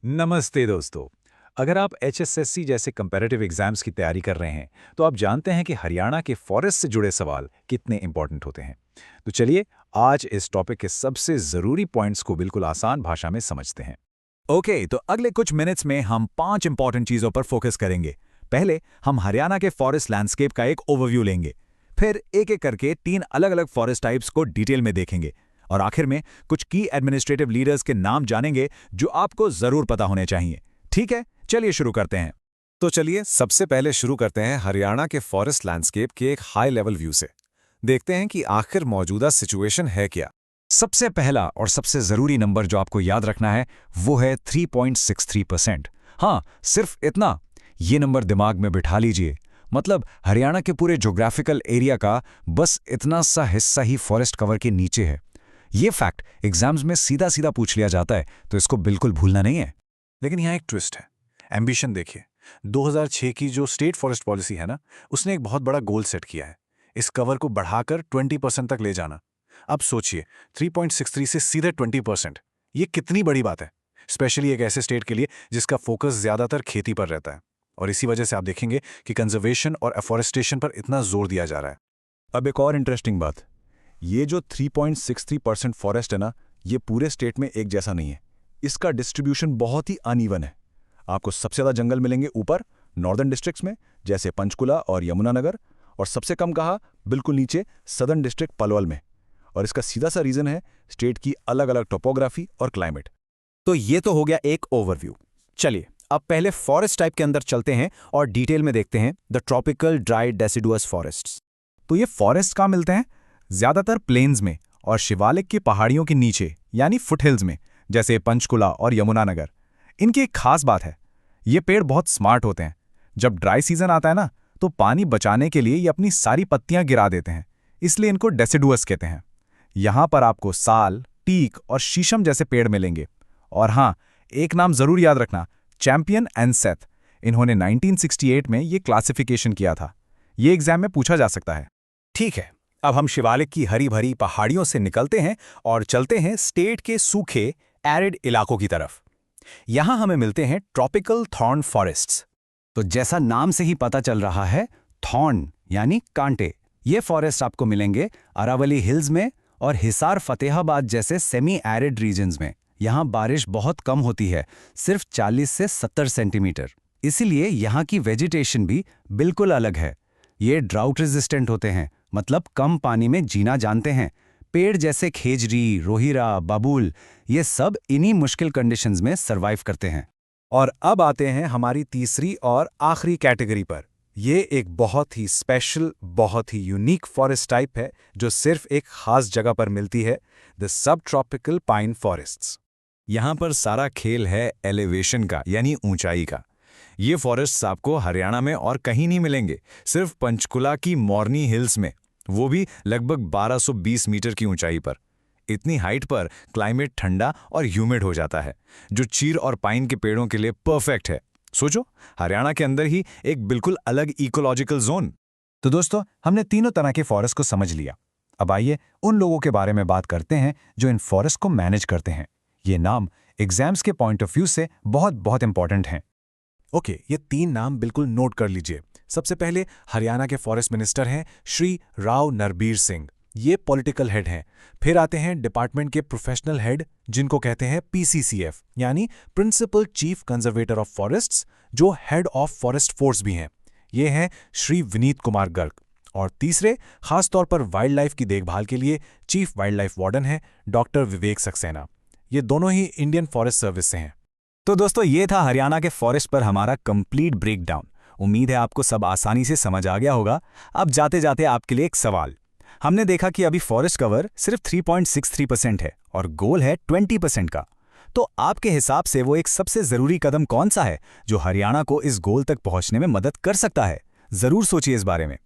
नमस्ते दोस्तों। अगर आप एचएसएससी जैसे कंपैरेटिव एग्जाम्स की तैयारी कर रहे हैं तो आप जानते हैं कि हरियाणा के फॉरेस्ट से जुड़े सवाल कितने इंपॉर्टेंट होते हैं। तो चलिए आज इस टॉपिक के सबसे ज़रूरी पॉइंट्स को बिल्कुल आसान भाषा में समझते हैं। ओके, तो अगले कुछ मिनट्स में हम 5 इंपॉर्टेंट चीजों पर फोकस करेंगे। पहले हम हरियाणा के फॉरेस्ट लैंडस्केप का एक ओवरव्यू लेंगे। फिर एक एक करके 3 अलग अलग फॉरेस्ट टाइप्स को डिटेल में देखेंगे। और आखिर में कुछ की एडमिनिस्ट्रेटिव लीडर्स के नाम जानेंगे जो आपको जरूर पता होने चाहिए। ठीक है, चलिए शुरू करते हैं। तो चलिए सबसे पहले शुरू करते हैं हरियाणा के फॉरेस्ट लैंडस्केप के एक हाई लेवल व्यू से। देखते हैं कि आखिर मौजूदा सिचुएशन है क्या। सबसे पहला और सबसे जरूरी नंबर जो आपको याद रखना है वो है 3.63%। हाँ, सिर्फ इतना। ये नंबर दिमाग में बिठा लीजिए। मतलब हरियाणा के पूरे ज्योग्राफिकल एरिया का बस इतना सा हिस्सा ही फॉरेस्ट कवर के नीचे है। ये फैक्ट एग्जाम्स में सीधा सीधा पूछ लिया जाता है, तो इसको बिल्कुल भूलना नहीं है। लेकिन यहाँ एक ट्विस्ट है। एम्बिशन देखिए, 2006 की जो स्टेट फॉरेस्ट पॉलिसी है ना, उसने एक बहुत बड़ा गोल सेट किया है, इस कवर को बढ़ाकर 20% तक ले जाना। अब सोचिए, 3.63 से सीधे 20%, ये कितनी बड़ी बात है, स्पेशली एक ऐसे स्टेट के लिए जिसका फोकस ज्यादातर खेती पर रहता है। और इसी वजह से आप देखेंगे कि कंजर्वेशन और एफॉरेस्टेशन पर इतना जोर दिया जा रहा है। अब एक और इंटरेस्टिंग बात, ये जो 3.63% फॉरेस्ट है ना, ये पूरे स्टेट में एक जैसा नहीं है। इसका डिस्ट्रीब्यूशन बहुत ही अनइवन है। आपको सबसे ज़्यादा जंगल मिलेंगे ऊपर नॉर्दर्न डिस्ट्रिक्ट्स में, जैसे पंचकुला और यमुनानगर, और सबसे कम कहा बिल्कुल नीचे सदर्न डिस्ट्रिक्ट पलवल में। और इसका सीधा सा रीज़न है स्टेट की अलग अलग टोपोग्राफी और क्लाइमेट। तो ये तो हो गया एक ओवरव्यू। चलिए अब पहले फॉरेस्ट टाइप के अंदर चलते हैं और डिटेल में देखते हैं the tropical dry deciduous forests. तो ये फॉरेस्ट कहाँ मिलते हैं? ज़्यादातर प्लेन्स में और शिवालिक की पहाड़ियों के नीचे यानी फुटहिल्स में, जैसे पंचकुला और यमुनानगर। इनकी एक खास बात है, ये पेड़ बहुत स्मार्ट होते हैं। जब ड्राई सीजन आता है ना, तो पानी बचाने के लिए ये अपनी सारी पत्तियां गिरा देते हैं, इसलिए इनको डेसिडुअस कहते हैं। यहाँ पर आपको साल, टीक और शीशम जैसे पेड़ मिलेंगे। और हाँ, एक नाम जरूर याद रखना, चैंपियन एंड सेथ। इन्होंने 1968 में ये क्लासिफिकेशन किया था। ये एग्जाम में पूछा जा सकता है। ठीक है, अब हम शिवालिक की हरी भरी पहाड़ियों से निकलते हैं और चलते हैं स्टेट के सूखे एरिड इलाकों की तरफ। यहां हमें मिलते हैं ट्रॉपिकल थॉर्न फॉरेस्ट्स। तो जैसा नाम से ही पता चल रहा है, थॉर्न यानी कांटे। ये फॉरेस्ट आपको मिलेंगे अरावली हिल्स में और हिसार फतेहाबाद जैसे सेमी एरिड रीजन्स में। यहाँ बारिश बहुत कम होती है, सिर्फ 40 से 70 सेंटीमीटर। इसीलिए यहाँ की वेजिटेशन भी बिल्कुल अलग है। ये ड्राउट रेजिस्टेंट होते हैं, मतलब कम पानी में जीना जानते हैं। पेड़ जैसे खेजरी, रोहिरा, बाबूल, ये सब इन्हीं मुश्किल कंडीशंस में सरवाइव करते हैं। और अब आते हैं हमारी तीसरी और आखिरी कैटेगरी पर। ये एक बहुत ही स्पेशल, बहुत ही यूनिक फॉरेस्ट टाइप है जो सिर्फ एक खास जगह पर मिलती है, the sub tropical pine forests. यहाँ पर सारा खेल है एलिवेशन का, यानी ऊंचाई का। ये फॉरेस्ट्स आपको हरियाणा में और कहीं नहीं मिलेंगे, सिर्फ पंचकुला की मोरनी हिल्स में, वो भी लगभग 1220 मीटर की ऊंचाई पर। इतनी हाइट पर क्लाइमेट ठंडा और ह्यूमिड हो जाता है, जो चीर और पाइन के पेड़ों के लिए परफेक्ट है। सोचो, हरियाणा के अंदर ही एक बिल्कुल अलग इकोलॉजिकल जोन। तो दोस्तों, हमने तीनों तरह के फॉरेस्ट को समझ लिया। अब आइए उन लोगों के बारे में बात करते हैं जो इन फॉरेस्ट को मैनेज करते हैं। ये नाम एग्जाम्स के पॉइंट ऑफ व्यू से बहुत बहुत इंपॉर्टेंट हैं। ओके, ये 3 नाम बिल्कुल नोट कर लीजिए। सबसे पहले हरियाणा के फॉरेस्ट मिनिस्टर हैं श्री राव नरबीर सिंह, ये पॉलिटिकल हेड हैं। फिर आते हैं डिपार्टमेंट के प्रोफेशनल हेड, जिनको कहते हैं पीसीसीएफ यानी principal chief conservator of forests, जो हेड ऑफ फॉरेस्ट फोर्स भी हैं। ये हैं श्री विनीत कुमार गर्ग। और तीसरे, खासतौर पर वाइल्ड लाइफ की देखभाल के लिए चीफ वाइल्ड लाइफ वार्डन हैं डॉक्टर विवेक सक्सेना। ये दोनों ही इंडियन फॉरेस्ट सर्विस से हैं। तो दोस्तों, ये था हरियाणा के फॉरेस्ट पर हमारा कंप्लीट ब्रेकडाउन। उम्मीद है आपको सब आसानी से समझ आ गया होगा। अब जाते जाते आपके लिए एक सवाल। हमने देखा कि अभी फॉरेस्ट कवर सिर्फ 3.63% है और गोल है 20% का। तो आपके हिसाब से वो एक सबसे ज़रूरी कदम कौन सा है जो हरियाणा को इस गोल तक पहुंचने में मदद कर सकता है? ज़रूर सोचिए इस बारे में।